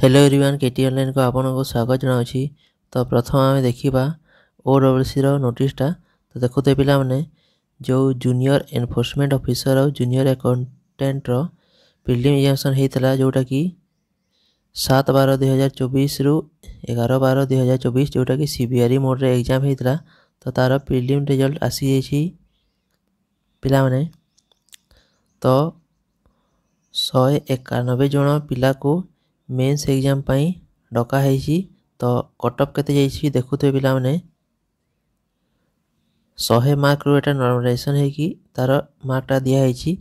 Hello everyone केटी online को आपको स्वागत जनावि। तो प्रथम आम देखा ओडब्ल्यूसी नोटिसटा। तो देखुते पिला माने जो जूनियर एनफोर्समेंट ऑफिसर और जूनियर अकाउंटेंट प्रिलिम एग्जामिनेशन होता जोटा कि 7/12/2024 रु 11/12/2024 जोटा कि सीबीआरई मोड रे एग्जाम होता। तो तार प्रिलिम रिजल्ट आसी जाइए पिला माने। तो 191 जन पिला को मेंस एग्जाम पाई डका है। तो कटअप केते जाइए देखुते पिला माने 100 मार्क रू एटा नॉर्मलाइजेशन है कि तार मार्कटा दिया है।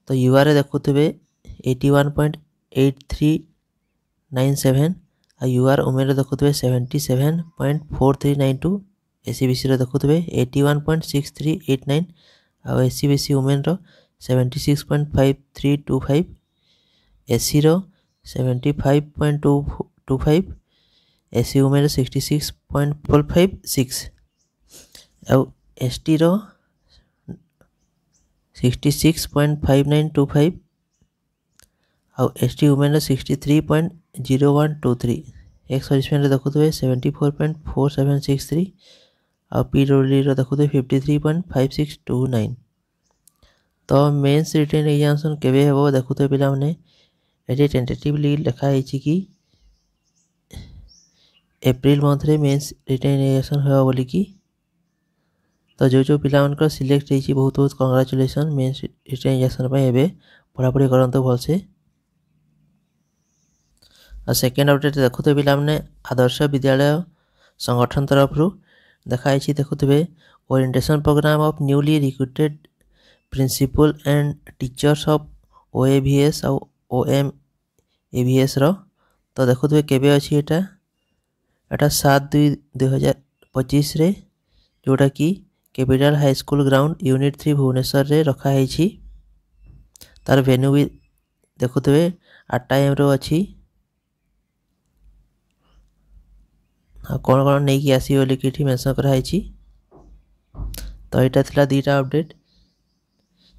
तो यूआर देखुते 81.8397 आ यूआर उमेर देखुते 77.4392 एसीबीसी देखुते 81.6389 आ SEBC women 76.5325 SC 75.225 SC women 66.456 ଆଉ एसटी 66.5925 ଆଉ एसटी वुमेन 63.0123 एक्स सर्विसमैन देखुए 74.4763 ଆଉ पीडब्ल्यूडी देखुए 53.5629। तो मेंस रिटेन एग्जामिनेशन केबे हेबो देखुते पिला माने एटी टेंटेटिवली लिखा है कि एप्रिल मंथ रे मेंस रिटेन एग्जामिनेशन हेबो बोली कि। तो जो पिला मानकर सिलेक्ट होइछि बहुत बहुत कांग्रेचुलेशन मेंस रिटेन एग्जामिनेशन पे एबे पढ़ापढ़ी करंतो भलसे। और सेकेंड अपडेट देखुते पिला माने आदर्श विद्यालय संगठन तरफ रु देखाई देखुते orientation program of newly recruited principal and teachers of OAVS और ओएमएवीएस रो। तो देखुते केबे अछि एटा 7/2/2025 रे जोटा कि capital high school ground unit 3 Bhubaneswar रे रखा है। तार वेन्यू भी देखुते 8 AM रो अछि। कौन कौन नहीं कि आसी बोली कि मेंशन कराई। तो यहाँ थिला दीटा अपडेट।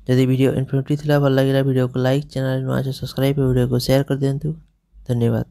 जदि वीडियो इन्फॉर्मेटिव थिला भल लगे वीडियो को लाइक चैनल नुआ सब्सक्राइब वीडियो को शेयर कर दिंतु। धन्यवाद।